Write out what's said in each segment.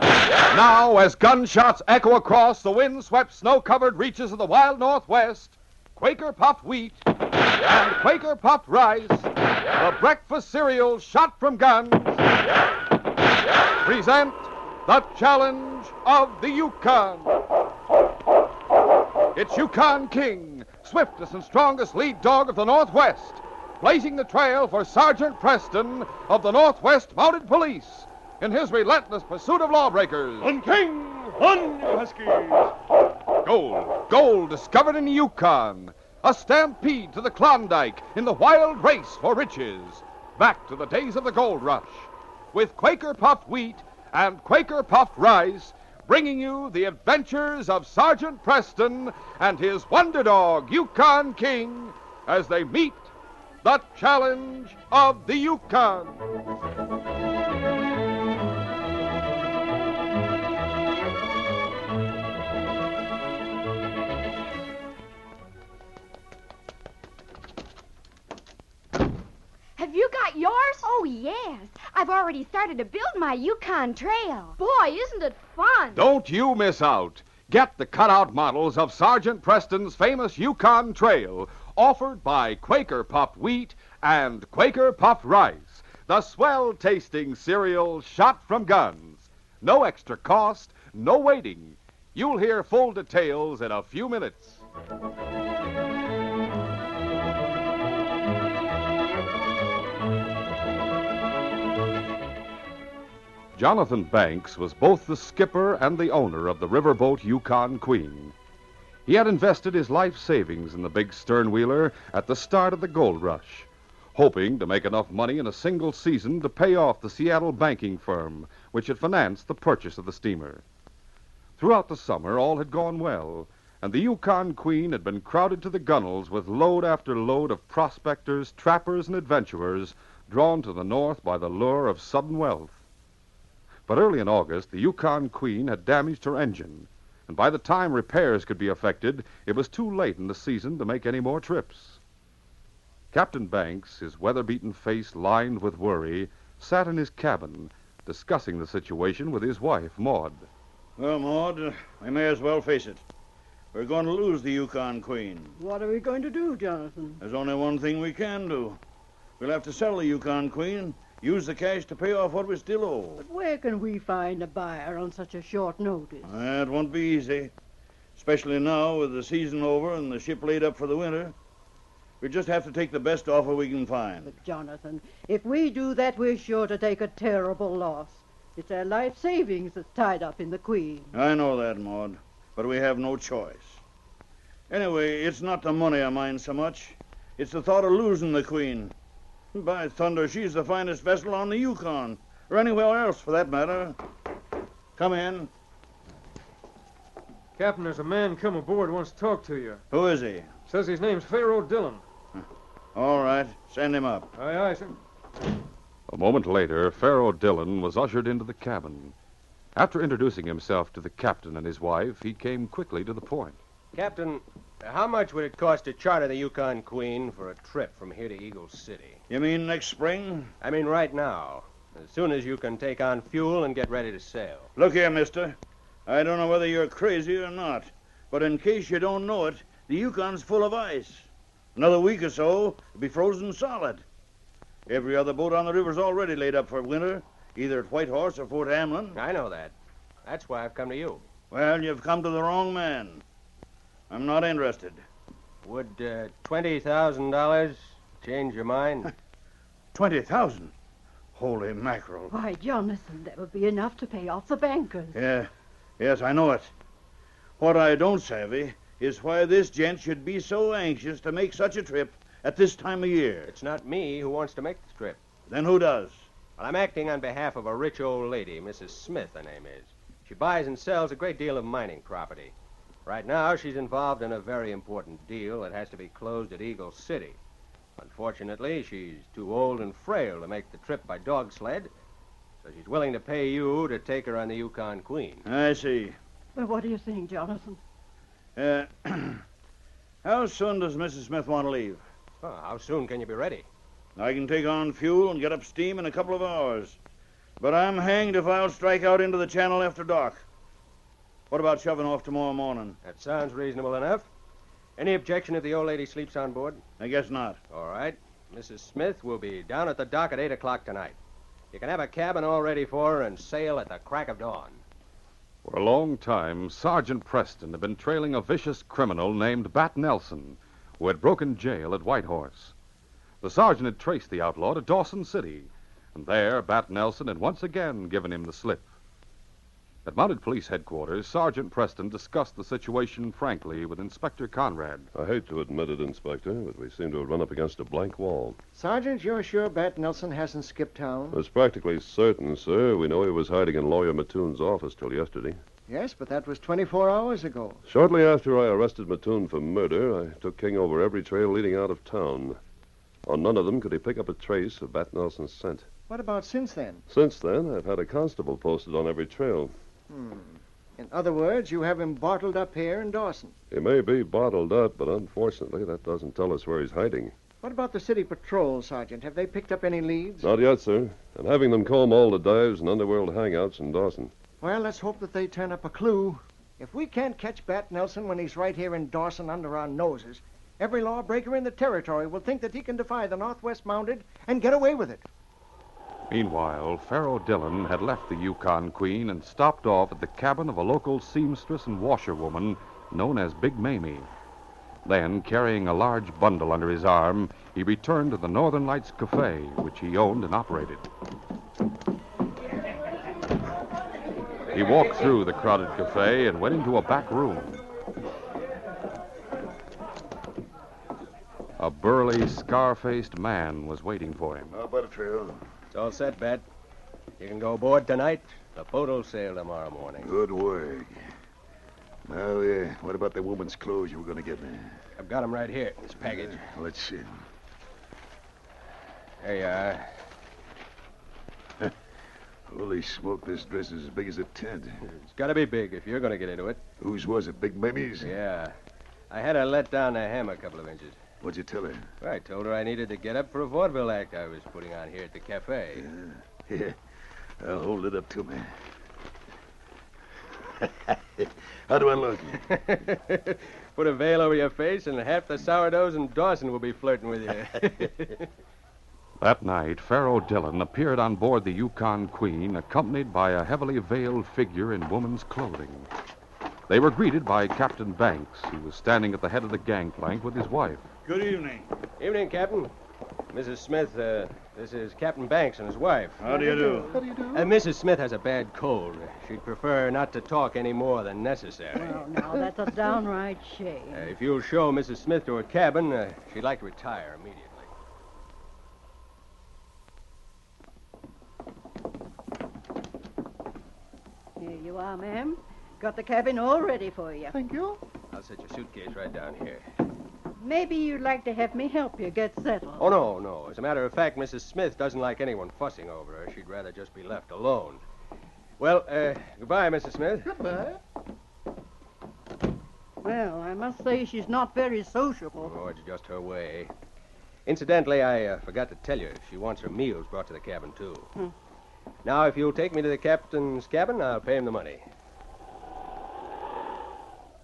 Now, as gunshots echo across the wind-swept, snow-covered reaches of the wild Northwest, Quaker Puffed Wheat and Quaker Puffed Rice, the breakfast cereal shot from guns, present the challenge of the Yukon. It's Yukon King, swiftest and strongest lead dog of the Northwest, blazing the trail for Sergeant Preston of the Northwest Mounted Police in his relentless pursuit of lawbreakers. On King! On, you Huskies! Gold discovered in the Yukon. A stampede to the Klondike in the wild race for riches. Back to the days of the gold rush. With Quaker Puffed Wheat and Quaker Puffed Rice, bringing you the adventures of Sergeant Preston and his wonder dog, Yukon King, as they meet the challenge of the Yukon. Have you got yours? Oh, yes. I've already started to build my Yukon Trail. Boy, isn't it fun? Don't you miss out. Get the cutout models of Sergeant Preston's famous Yukon Trail, offered by Quaker Puffed Wheat and Quaker Puffed Rice, the swell-tasting cereal shot from guns. No extra cost, no waiting. You'll hear full details in a few minutes. Jonathan Banks was both the skipper and the owner of the riverboat Yukon Queen. He had invested his life savings in the big stern-wheeler at the start of the gold rush, hoping to make enough money in a single season to pay off the Seattle banking firm which had financed the purchase of the steamer. Throughout the summer, all had gone well, and the Yukon Queen had been crowded to the gunwales with load after load of prospectors, trappers, and adventurers drawn to the north by the lure of sudden wealth. But early in August, the Yukon Queen had damaged her engine, and by the time repairs could be effected, it was too late in the season to make any more trips. Captain Banks, his weather-beaten face lined with worry, sat in his cabin, discussing the situation with his wife, Maud. Well, Maud, we may as well face it. We're going to lose the Yukon Queen. What are we going to do, Jonathan? There's only one thing we can do. We'll have to sell the Yukon Queen, use the cash to pay off what we still owe. But where can we find a buyer on such a short notice? It won't be easy, especially now with the season over and the ship laid up for the winter. We just have to take the best offer we can find. But, Jonathan, if we do that, we're sure to take a terrible loss. It's our life savings that's tied up in the Queen. I know that, Maud, but we have no choice. Anyway, it's not the money I mind so much. It's the thought of losing the Queen. By thunder, she's the finest vessel on the Yukon, or anywhere else for that matter. Come in. Captain, there's a man come aboard who wants to talk to you. Who is he? Says his name's Pharaoh Dillon. All right, send him up. Aye, aye, sir. A moment later, Pharaoh Dillon was ushered into the cabin. After introducing himself to the captain and his wife, he came quickly to the point. Captain, how much would it cost to charter the Yukon Queen for a trip from here to Eagle City? You mean next spring? I mean right now, as soon as you can take on fuel and get ready to sail. Look here, mister. I don't know whether you're crazy or not, but in case you don't know it, the Yukon's full of ice. Another week or so, it'll be frozen solid. Every other boat on the river's already laid up for winter, either at Whitehorse or Fort Hamlin. I know that. That's why I've come to you. Well, you've come to the wrong man. I'm not interested. Would $20,000 change your mind? 20,000? Holy mackerel. Why, Jonathan, that would be enough to pay off the bankers. Yes, I know it. What I don't savvy is why this gent should be so anxious to make such a trip at this time of year. It's not me who wants to make the trip. Then who does? Well, I'm acting on behalf of a rich old lady, Mrs. Smith, her name is. She buys and sells a great deal of mining property. Right now, she's involved in a very important deal that has to be closed at Eagle City. Unfortunately, she's too old and frail to make the trip by dog sled, so she's willing to pay you to take her on the Yukon Queen. I see. Well, what do you think, Jonathan? How soon does Mrs. Smith want to leave? Well, how soon can you be ready? I can take on fuel and get up steam in a couple of hours. But I'm hanged if I'll strike out into the channel after dark. What about shoving off tomorrow morning? That sounds reasonable enough. Any objection if the old lady sleeps on board? I guess not. All right. Mrs. Smith will be down at the dock at 8 o'clock tonight. You can have a cabin all ready for her and sail at the crack of dawn. For a long time, Sergeant Preston had been trailing a vicious criminal named Bat Nelson, who had broken jail at Whitehorse. The sergeant had traced the outlaw to Dawson City, and there Bat Nelson had once again given him the slip. At Mounted Police Headquarters, Sergeant Preston discussed the situation frankly with Inspector Conrad. I hate to admit it, Inspector, but we seem to have run up against a blank wall. Sergeant, you're sure Bat Nelson hasn't skipped town? It's practically certain, sir. We know he was hiding in Lawyer Mattoon's office till yesterday. Yes, but that was 24 hours ago. Shortly after I arrested Mattoon for murder, I took King over every trail leading out of town. On none of them could he pick up a trace of Bat Nelson's scent. What about since then? Since then, I've had a constable posted on every trail. In other words, you have him bottled up here in Dawson. He may be bottled up, but unfortunately, that doesn't tell us where he's hiding. What about the city patrol, Sergeant? Have they picked up any leads? Not yet, sir. I'm having them comb all the dives and underworld hangouts in Dawson. Well, let's hope that they turn up a clue. If we can't catch Bat Nelson when he's right here in Dawson under our noses, every lawbreaker in the territory will think that he can defy the Northwest Mounted and get away with it. Meanwhile, Pharaoh Dillon had left the Yukon Queen and stopped off at the cabin of a local seamstress and washerwoman known as Big Mamie. Then, carrying a large bundle under his arm, he returned to the Northern Lights Cafe, which he owned and operated. He walked through the crowded cafe and went into a back room. A burly, scar-faced man was waiting for him. How about a trail? It's all set, Bat. You can go aboard tonight. The boat will sail tomorrow morning. Good work. Now, what about the woman's clothes you were going to get me? I've got 'em right here, this package. Let's see. There you are. Holy smoke, this dress is as big as a tent. It's got to be big if you're going to get into it. Whose was it, Big Mamie's? Yeah. I had her let down the hem a couple of inches. What'd you tell her? Well, I told her I needed to get up for a vaudeville act I was putting on here at the cafe. Yeah. I'll hold it up to me. How do I look? Put a veil over your face and half the sourdoughs in Dawson will be flirting with you. That night, Pharaoh Dillon appeared on board the Yukon Queen, accompanied by a heavily veiled figure in woman's clothing. They were greeted by Captain Banks, who was standing at the head of the gangplank with his wife. Good evening. Evening, Captain. Mrs. Smith, this is Captain Banks and his wife. How do you do? Mrs. Smith has a bad cold. She'd prefer not to talk any more than necessary. Well, now, that's a downright shame. If you'll show Mrs. Smith to her cabin, she'd like to retire immediately. Here you are, ma'am. Got the cabin all ready for you. Thank you. I'll set your suitcase right down here. Maybe you'd like to have me help you get settled. Oh, no. As a matter of fact, Mrs. Smith doesn't like anyone fussing over her. She'd rather just be left alone. Well, goodbye, Mrs. Smith. Goodbye. Well, I must say she's not very sociable. Oh, it's just her way. Incidentally, I forgot to tell you, she wants her meals brought to the cabin, too. Now, if you'll take me to the captain's cabin, I'll pay him the money.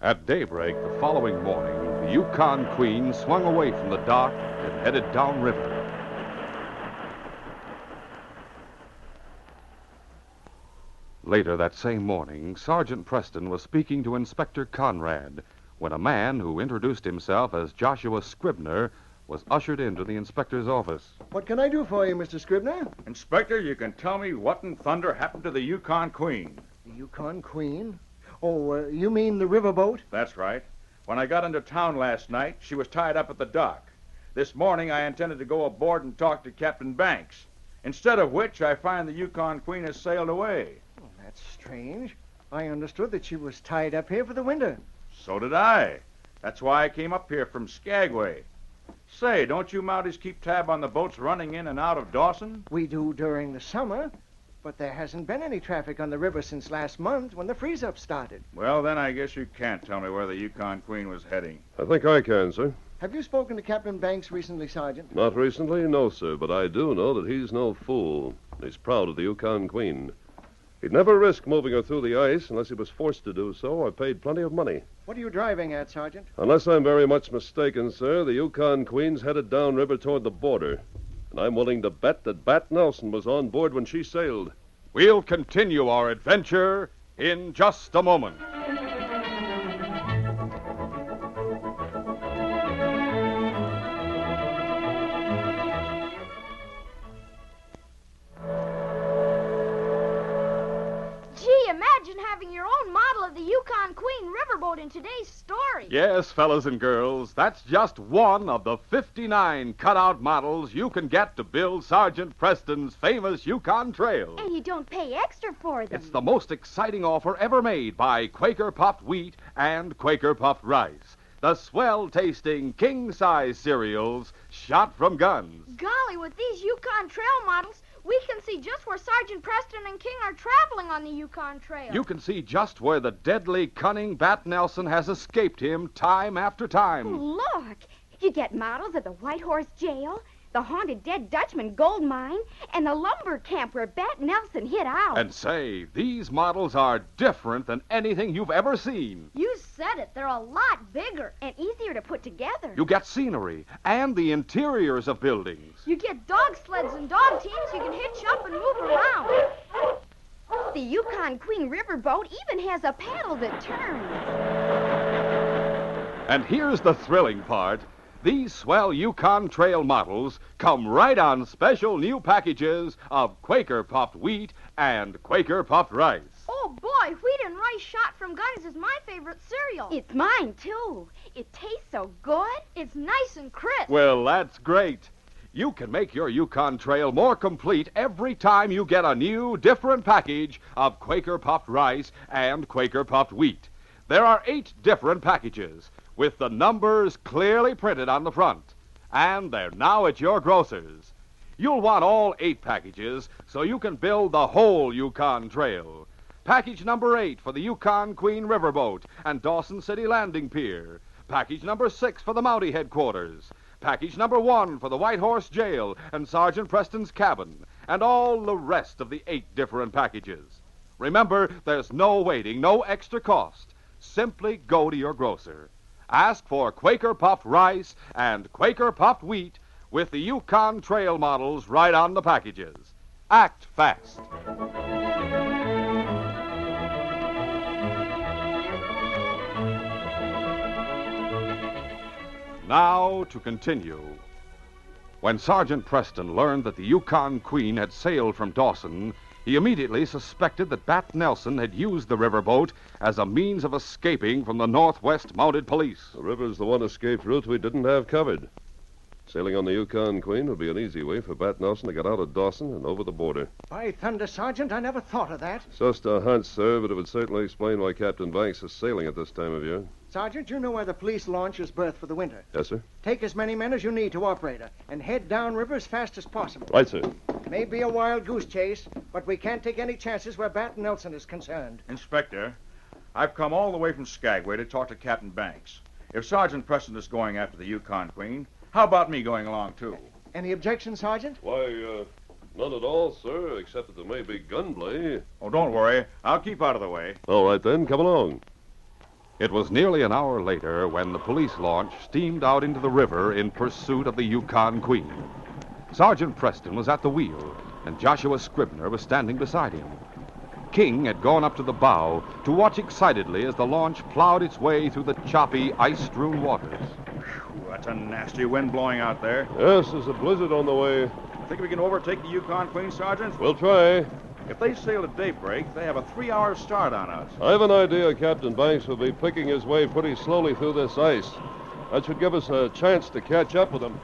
At daybreak the following morning, the Yukon Queen swung away from the dock and headed downriver. Later that same morning, Sergeant Preston was speaking to Inspector Conrad when a man who introduced himself as Joshua Scribner was ushered into the inspector's office. What can I do for you, Mr. Scribner? Inspector, you can tell me what in thunder happened to the Yukon Queen. The Yukon Queen? Oh, you mean the riverboat? That's right. When I got into town last night, she was tied up at the dock. This morning, I intended to go aboard and talk to Captain Banks. Instead of which, I find the Yukon Queen has sailed away. Oh, that's strange. I understood that she was tied up here for the winter. So did I. That's why I came up here from Skagway. Say, don't you Mounties keep tab on the boats running in and out of Dawson? We do during the summer, but there hasn't been any traffic on the river since last month when the freeze-up started. Well, then I guess you can't tell me where the Yukon Queen was heading. I think I can, sir. Have you spoken to Captain Banks recently, Sergeant? Not recently, no, sir, but I do know that he's no fool. He's proud of the Yukon Queen. He'd never risk moving her through the ice unless he was forced to do so or paid plenty of money. What are you driving at, Sergeant? Unless I'm very much mistaken, sir, the Yukon Queen's headed downriver toward the border. And I'm willing to bet that Bat Nelson was on board when she sailed. We'll continue our adventure in just a moment. Imagine having your own model of the Yukon Queen riverboat in today's story. Yes, fellas and girls, that's just one of the 59 cutout models you can get to build Sergeant Preston's famous Yukon Trail. And you don't pay extra for them. It's the most exciting offer ever made by Quaker Puffed Wheat and Quaker Puffed Rice. The swell-tasting king-size cereals shot from guns. Golly, with these Yukon Trail models, we can see just where Sergeant Preston and King are traveling on the Yukon Trail. You can see just where the deadly, cunning Bat Nelson has escaped him time after time. Look, you get models of the White Horse Jail, the haunted Dead Dutchman gold mine, and the lumber camp where Bat Nelson hid out. And say, these models are different than anything you've ever seen. You said it. They're a lot bigger and easier to put together. You get scenery and the interiors of buildings. You get dog sleds and dog teams you can hitch up and move around. The Yukon Queen riverboat even has a paddle that turns. And here's the thrilling part. These swell Yukon Trail models come right on special new packages of Quaker Puffed Wheat and Quaker Puffed Rice. Oh, boy, wheat and rice shot from guns is my favorite cereal. It's mine, too. It tastes so good. It's nice and crisp. Well, that's great. You can make your Yukon Trail more complete every time you get a new, different package of Quaker Puffed Rice and Quaker Puffed Wheat. There are 8 different packages, with the numbers clearly printed on the front. And they're now at your grocer's. You'll want all 8 packages so you can build the whole Yukon Trail. Package number 8 for the Yukon Queen Riverboat and Dawson City Landing Pier. Package number 6 for the Mountie headquarters. Package number 1 for the White Horse Jail and Sergeant Preston's cabin. And all the rest of the 8 different packages. Remember, there's no waiting, no extra cost. Simply go to your grocer. Ask for Quaker Puffed Rice and Quaker Puffed Wheat with the Yukon Trail models right on the packages. Act fast. Now to continue. When Sergeant Preston learned that the Yukon Queen had sailed from Dawson, he immediately suspected that Bat Nelson had used the riverboat as a means of escaping from the Northwest Mounted Police. The river's the one escape route we didn't have covered. Sailing on the Yukon Queen would be an easy way for Bat Nelson to get out of Dawson and over the border. By thunder, Sergeant, I never thought of that. It's just a hunch, sir, but it would certainly explain why Captain Banks is sailing at this time of year. Sergeant, you know where the police launch is berthed for the winter. Yes, sir. Take as many men as you need to operate her and head downriver as fast as possible. Right, sir. May be a wild goose chase, but we can't take any chances where Bat Nelson is concerned. Inspector, I've come all the way from Skagway to talk to Captain Banks. If Sergeant Preston is going after the Yukon Queen, how about me going along, too? Any objections, Sergeant? Why, none at all, sir, except that there may be gunplay. Oh, don't worry. I'll keep out of the way. All right, then. Come along. It was nearly an hour later when the police launch steamed out into the river in pursuit of the Yukon Queen. Sergeant Preston was at the wheel, and Joshua Scribner was standing beside him. King had gone up to the bow to watch excitedly as the launch plowed its way through the choppy, ice-strewn waters. Whew, that's a nasty wind blowing out there. Yes, there's a blizzard on the way. Think we can overtake the Yukon Queen, Sergeant? We'll try. If they sail at daybreak, they have a 3-hour start on us. I have an idea Captain Banks will be picking his way pretty slowly through this ice. That should give us a chance to catch up with him.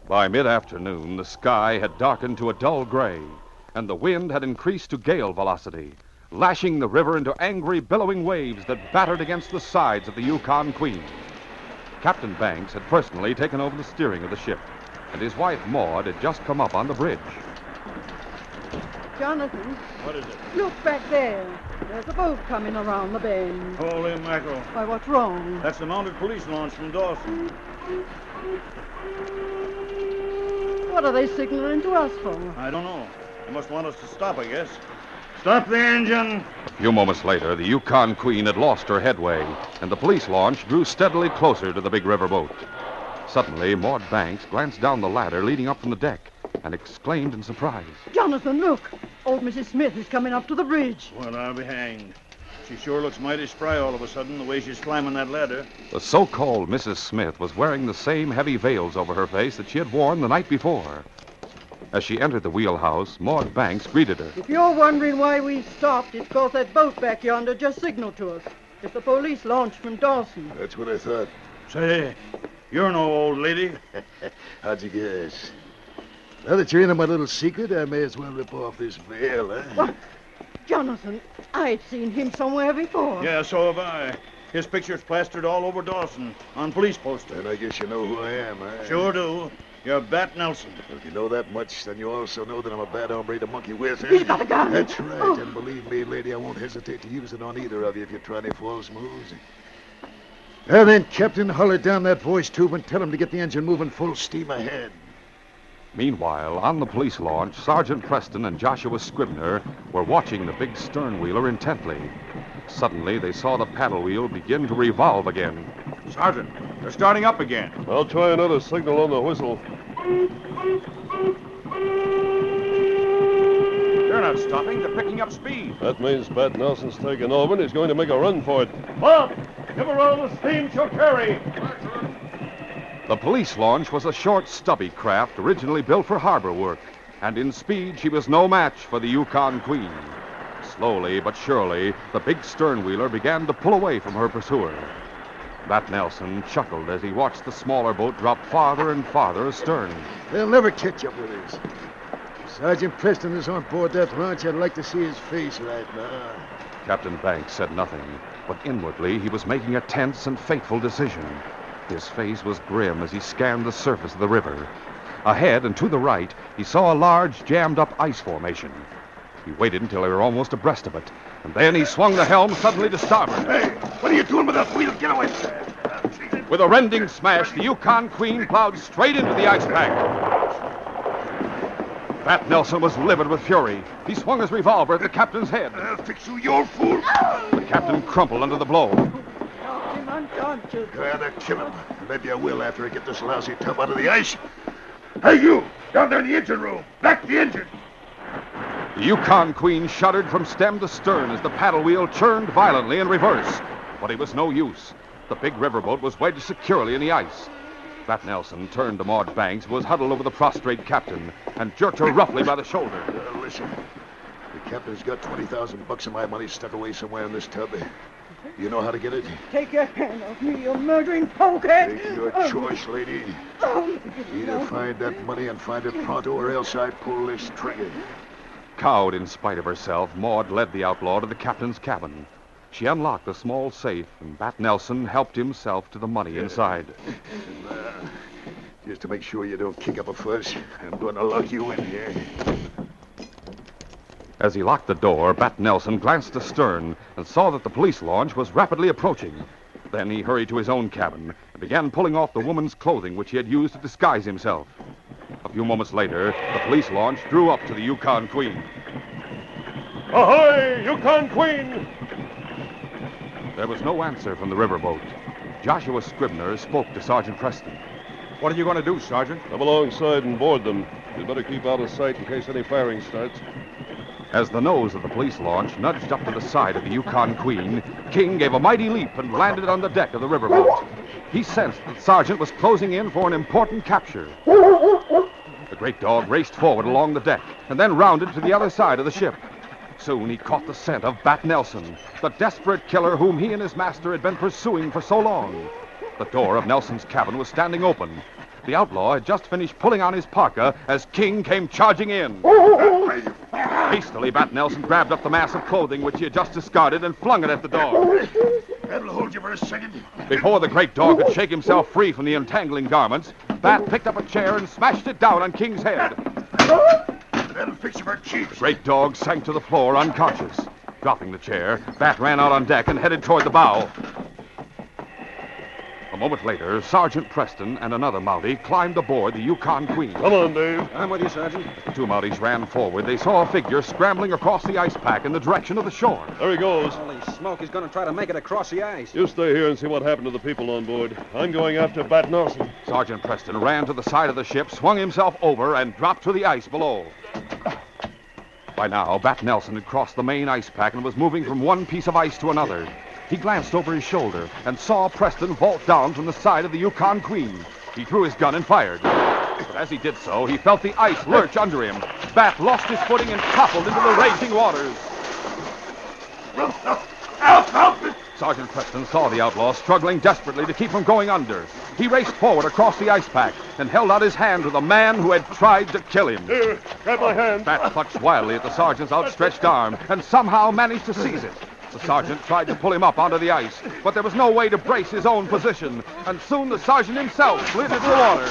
By mid-afternoon, the sky had darkened to a dull gray, and the wind had increased to gale velocity, lashing the river into angry, billowing waves that battered against the sides of the Yukon Queen. Captain Banks had personally taken over the steering of the ship, and his wife, Maud, had just come up on the bridge. Jonathan, What is it? look back there. There's a boat coming around the bend. Holy mackerel. Why, what's wrong? That's the mounted police launch from Dawson. What are they signaling to us for? I don't know. They must want us to stop, I guess. Stop the engine! A few moments later, the Yukon Queen had lost her headway, and the police launch drew steadily closer to the big riverboat. Suddenly, Maud Banks glanced down the ladder leading up from the deck and exclaimed in surprise. Jonathan, look! Old Mrs. Smith is coming up to the bridge. Well, I'll be hanged. She sure looks mighty spry all of a sudden, the way she's climbing that ladder. The so-called Mrs. Smith was wearing the same heavy veils over her face that she had worn the night before. As she entered the wheelhouse, Maud Banks greeted her. If you're wondering why we stopped, it's because that boat back yonder just signaled to us. It's the police launch from Dawson. That's what I thought. Say, you're no old lady. How'd you guess? Now that you're into my little secret, I may as well rip off this veil, huh? What? Jonathan, I'd seen him somewhere before. Yeah, so have I. His picture's plastered all over Dawson on police posters. Then I guess you know who I am, huh? Sure do. You're Bat Nelson. If you know that much, then you also know that I'm a bad hombre to monkey with, huh? He's got a gun. That's right, Oh. and believe me, lady, I won't hesitate to use it on either of you if you try any false moves. Now then, Captain, holler down that voice tube and tell him to get the engine moving full steam ahead. Meanwhile, on the police launch, Sergeant Preston and Joshua Scribner were watching the big stern wheeler intently. Suddenly, they saw the paddle wheel begin to revolve again. Sergeant, they're starting up again. I'll try another signal on the whistle. They're not stopping. They're picking up speed. That means Bat Nelson's taking over and he's going to make a run for it. Bob, give her all the steam she'll carry. The police launch was a short, stubby craft originally built for harbor work, and in speed she was no match for the Yukon Queen. Slowly but surely, the big stern wheeler began to pull away from her pursuer. Bat Nelson chuckled as he watched the smaller boat drop farther and farther astern. They'll never catch up with us. Sergeant Preston is on board that launch. I'd like to see his face right now. Captain Banks said nothing, but inwardly he was making a tense and fateful decision. His face was grim as he scanned the surface of the river. Ahead and to the right, he saw a large, jammed-up ice formation. He waited until they were almost abreast of it, and then he swung the helm suddenly to starboard. Hey, what are you doing with that wheel? Get away! With a rending smash, the Yukon Queen plowed straight into the ice pack. Bat Nelson was livid with fury. He swung his revolver at the captain's head. I'll fix you, you fool! The captain crumpled under the blow. Knocked him unconscious. Gotta kill him. Maybe I will after I get this lousy tub out of the ice. Hey, you! Down there in the engine room! Back the engine! The Yukon Queen shuddered from stem to stern as the paddle wheel churned violently in reverse. But it was no use. The big riverboat was wedged securely in the ice. Bat Nelson turned to Maud Banks, who was huddled over the prostrate captain, and jerked her roughly by the shoulder. Listen, the captain's got $20,000 of my money stuck away somewhere in this tub. You know how to get it? Take your hand off me, you murdering polecat. Take your choice, lady. Either find that money and find it pronto, or else I pull this trigger. Cowed in spite of herself, Maud led the outlaw to the captain's cabin. She unlocked a small safe, and Bat Nelson helped himself to the money inside. Just to make sure you don't kick up a fuss, I'm going to lock you in here. As he locked the door, Bat Nelson glanced astern and saw that the police launch was rapidly approaching. Then he hurried to his own cabin and began pulling off the woman's clothing which he had used to disguise himself. A few moments later, the police launch drew up to the Yukon Queen. Ahoy, Yukon Queen! There was no answer from the riverboat. Joshua Scribner spoke to Sergeant Preston. What are you going to do, Sergeant? Come alongside and board them. You'd better keep out of sight in case any firing starts. As the nose of the police launch nudged up to the side of the Yukon Queen, King gave a mighty leap and landed on the deck of the riverboat. He sensed that the sergeant was closing in for an important capture. The great dog raced forward along the deck and then rounded to the other side of the ship. Soon he caught the scent of Bat Nelson, the desperate killer whom he and his master had been pursuing for so long. The door of Nelson's cabin was standing open. The outlaw had just finished pulling on his parka as King came charging in. Hastily, Bat Nelson grabbed up the mass of clothing which he had just discarded and flung it at the dog. That'll hold you for a second. Before the great dog could shake himself free from the entangling garments, Bat picked up a chair and smashed it down on King's head. That'll fix you for cheap. The great dog sank to the floor unconscious. Dropping the chair, Bat ran out on deck and headed toward the bow. A moment later, Sergeant Preston and another Mountie climbed aboard the Yukon Queen. Come on, Dave. I'm with you, Sergeant. The two Mounties ran forward. They saw a figure scrambling across the ice pack in the direction of the shore. There he goes. Holy smoke, he's going to try to make it across the ice. You stay here and see what happened to the people on board. I'm going after Bat Nelson. Sergeant Preston ran to the side of the ship, swung himself over, and dropped to the ice below. By now, Bat Nelson had crossed the main ice pack and was moving from one piece of ice to another. He glanced over his shoulder and saw Preston vault down from the side of the Yukon Queen. He drew his gun and fired. But as he did so, he felt the ice lurch under him. Bat lost his footing and toppled into the raging waters. Sergeant Preston saw the outlaw struggling desperately to keep from going under. He raced forward across the ice pack and held out his hand to the man who had tried to kill him. Here, grab my hand. Bat clutched wildly at the sergeant's outstretched arm and somehow managed to seize it. The sergeant tried to pull him up onto the ice, but there was no way to brace his own position, and soon the sergeant himself slid into the water.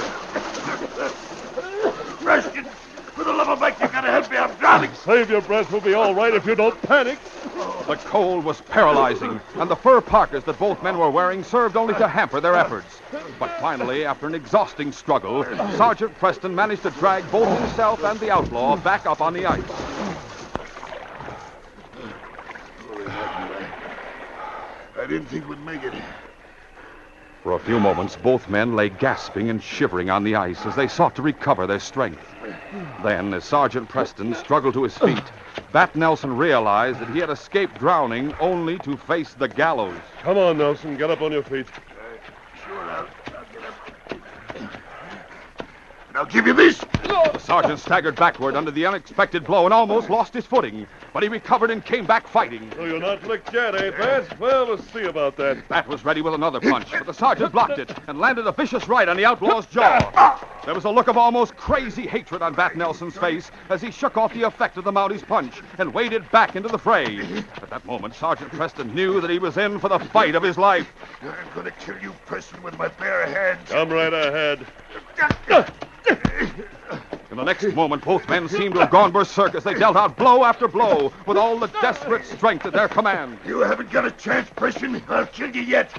Preston, for the love of Mike, you gotta help me. I'm drowning. Save your breath. We'll be all right if you don't panic. The cold was paralyzing, and the fur parkas that both men were wearing served only to hamper their efforts. But finally, after an exhausting struggle, Sergeant Preston managed to drag both himself and the outlaw back up on the ice. I didn't think we'd make it. For a few moments, both men lay gasping and shivering on the ice as they sought to recover their strength. Then, as Sergeant Preston struggled to his feet, Bat Nelson realized that he had escaped drowning only to face the gallows. Come on, Nelson. Get up on your feet. Sure, I'll get up. And I'll give you this. The sergeant staggered backward under the unexpected blow and almost lost his footing, but he recovered and came back fighting. So you're not licked yet, eh, Bat? Well, we'll see about that. Bat was ready with another punch, but the sergeant blocked it and landed a vicious right on the outlaw's jaw. There was a look of almost crazy hatred on Bat Nelson's face as he shook off the effect of the Mountie's punch and waded back into the fray. At that moment, Sergeant Preston knew that he was in for the fight of his life. I'm gonna kill you, Preston, with my bare hands. Come right ahead. In the next moment, both men seemed to have gone berserk as they dealt out blow after blow with all the desperate strength at their command. You haven't got a chance, Preston. I'll kill you yet.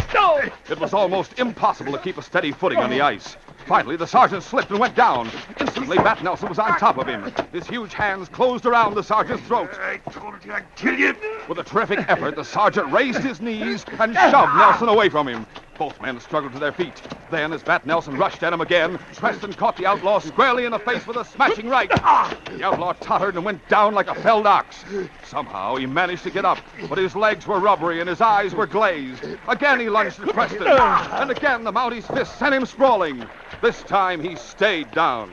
It was almost impossible to keep a steady footing on the ice. Finally, the sergeant slipped and went down. Instantly, Bat Nelson was on top of him. His huge hands closed around the sergeant's throat. I told you I'd kill you. With a terrific effort, the sergeant raised his knees and shoved Nelson away from him. Both men struggled to their feet. Then, as Bat Nelson rushed at him again, Preston caught the outlaw squarely in the face with a smashing right. The outlaw tottered and went down like a felled ox. Somehow, he managed to get up, but his legs were rubbery and his eyes were glazed. Again, he lunged at Preston, and again the Mountie's fist sent him sprawling. This time, he stayed down.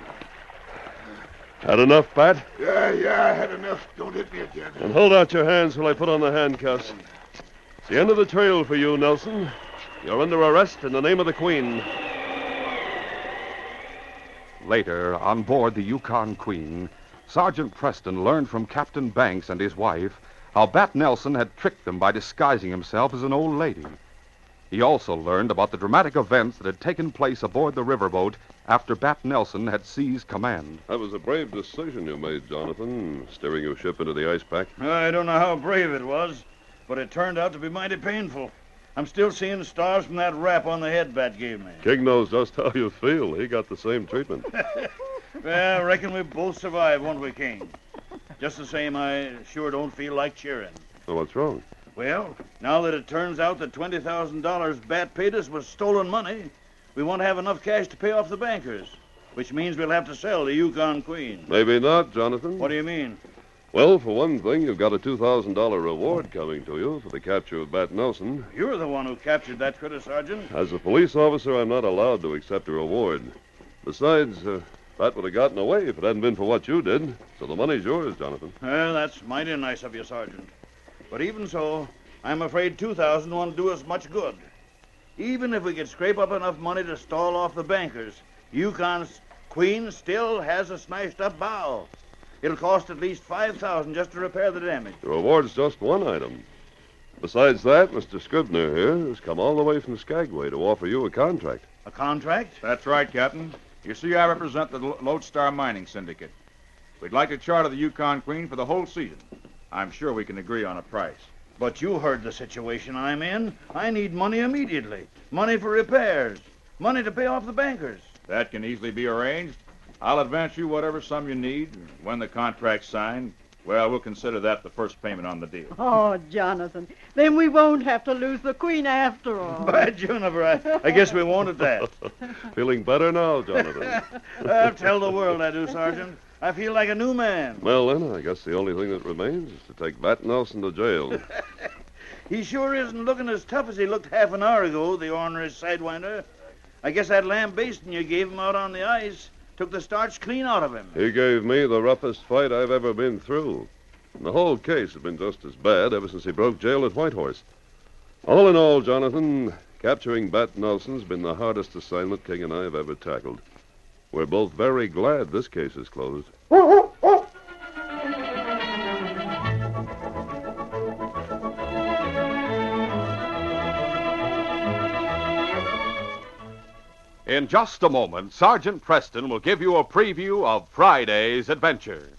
Had enough, Bat? Yeah, I had enough. Don't hit me again. And hold out your hands while I put on the handcuffs. It's the end of the trail for you, Nelson. You're under arrest in the name of the Queen. Later, on board the Yukon Queen, Sergeant Preston learned from Captain Banks and his wife how Bat Nelson had tricked them by disguising himself as an old lady. He also learned about the dramatic events that had taken place aboard the riverboat after Bat Nelson had seized command. That was a brave decision you made, Jonathan, steering your ship into the ice pack. I don't know how brave it was, but it turned out to be mighty painful. I'm still seeing stars from that rap on the head Bat gave me. King knows just how you feel. He got the same treatment. Well, I reckon we both survived, won't we, King? Just the same, I sure don't feel like cheering. Well, what's wrong? Well, now that it turns out that $20,000 Bat paid us was stolen money, we won't have enough cash to pay off the bankers, which means we'll have to sell the Yukon Queen. Maybe not, Jonathan. What do you mean? Well, for one thing, you've got a $2,000 reward coming to you for the capture of Bat Nelson. You're the one who captured that critter, Sergeant. As a police officer, I'm not allowed to accept a reward. Besides, Bat would have gotten away if it hadn't been for what you did. So the money's yours, Jonathan. Well, that's mighty nice of you, Sergeant. But even so, I'm afraid $2,000 won't do us much good. Even if we could scrape up enough money to stall off the bankers, Yukon's Queen still has a smashed-up bow. It'll cost at least $5,000 just to repair the damage. The reward's just one item. Besides that, Mr. Scribner here has come all the way from Skagway to offer you a contract. A contract? That's right, Captain. You see, I represent the Lodestar Mining Syndicate. We'd like to charter the Yukon Queen for the whole season. I'm sure we can agree on a price. But you heard the situation I'm in. I need money immediately. Money for repairs. Money to pay off the bankers. That can easily be arranged. I'll advance you whatever sum you need. When the contract's signed, well, we'll consider that the first payment on the deal. Oh, Jonathan, then we won't have to lose the Queen after all. By Juniper, I guess we won't at that. Feeling better now, Jonathan? I'll tell the world I do, Sergeant. I feel like a new man. Well, then, I guess the only thing that remains is to take Bat Nelson to jail. He sure isn't looking as tough as he looked half an hour ago, the ornery sidewinder. I guess that lambasting you gave him out on the ice took the starch clean out of him. He gave me the roughest fight I've ever been through. And the whole case has been just as bad ever since he broke jail at Whitehorse. All in all, Jonathan, capturing Bat Nelson's been the hardest assignment King and I have ever tackled. We're both very glad this case is closed. In just a moment, Sergeant Preston will give you a preview of Friday's adventure.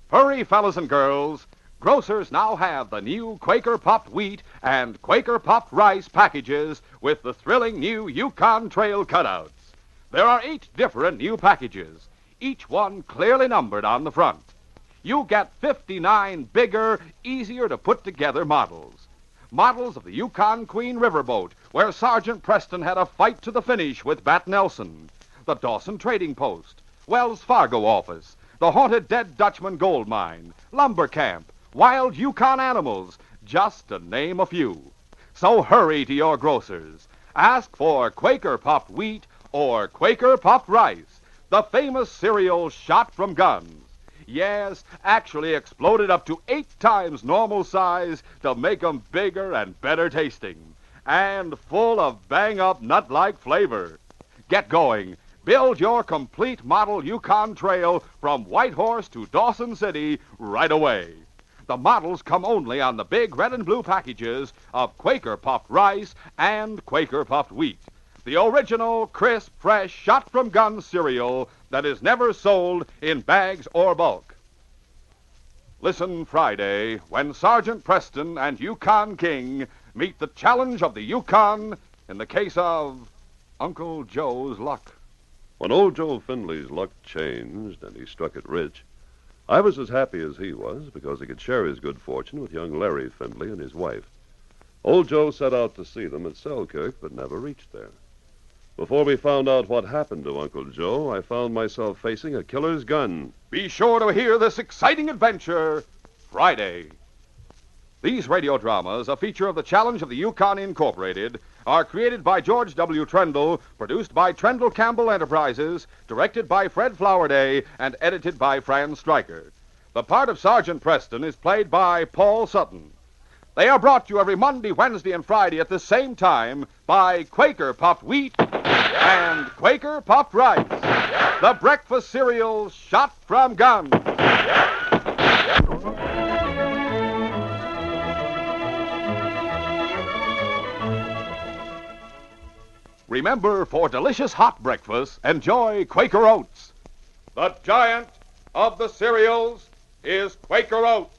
Hurry, fellas and girls. Grocers now have the new Quaker Puffed Wheat and Quaker Puffed Rice packages with the thrilling new Yukon Trail cutouts. There are 8 different new packages, each one clearly numbered on the front. You get 59 bigger, easier to put together models. Models of the Yukon Queen riverboat, where Sergeant Preston had a fight to the finish with Bat Nelson, the Dawson Trading Post, Wells Fargo office, the haunted Dead Dutchman gold mine, lumber camp, wild Yukon animals, just to name a few. So hurry to your grocers. Ask for Quaker Puffed Wheat or Quaker Puffed Rice, the famous cereal shot from guns. Yes, actually exploded up to 8 times normal size to make 'em bigger and better tasting. And full of bang-up nut-like flavor. Get going. Build your complete model Yukon Trail from Whitehorse to Dawson City right away. The models come only on the big red and blue packages of Quaker Puffed Rice and Quaker Puffed Wheat. The original, crisp, fresh, shot-from-gun cereal that is never sold in bags or bulk. Listen Friday when Sergeant Preston and Yukon King meet the challenge of the Yukon in the case of Uncle Joe's luck. When old Joe Findley's luck changed and he struck it rich, I was as happy as he was because he could share his good fortune with young Larry Findley and his wife. Old Joe set out to see them at Selkirk, but never reached there. Before we found out what happened to Uncle Joe, I found myself facing a killer's gun. Be sure to hear this exciting adventure Friday. These radio dramas, a feature of the Challenge of the Yukon Incorporated, are created by George W. Trendle, produced by Trendle Campbell Enterprises, directed by Fred Flowerday, and edited by Fran Stryker. The part of Sergeant Preston is played by Paul Sutton. They are brought to you every Monday, Wednesday, and Friday at the same time by Quaker Puffed Wheat and Quaker Puffed Rice, the breakfast cereal shot from guns. Remember, for delicious hot breakfast, enjoy Quaker Oats. The giant of the cereals is Quaker Oats.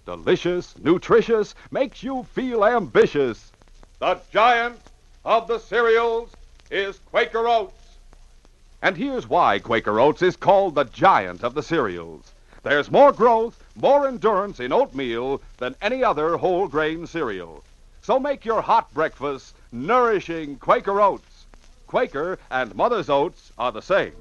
Delicious, nutritious, makes you feel ambitious. The giant of the cereals is Quaker Oats. And here's why Quaker Oats is called the giant of the cereals. There's more growth, more endurance in oatmeal than any other whole grain cereal. So make your hot breakfast nourishing Quaker Oats. Quaker and Mother's Oats are the same.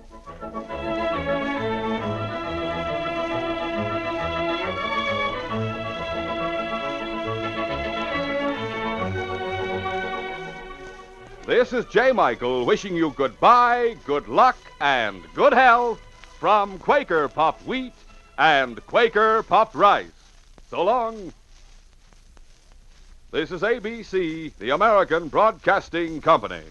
This is J. Michael wishing you goodbye, good luck, and good health from Quaker Puffed Wheat and Quaker Puffed Rice. So long. This is ABC, the American Broadcasting Company.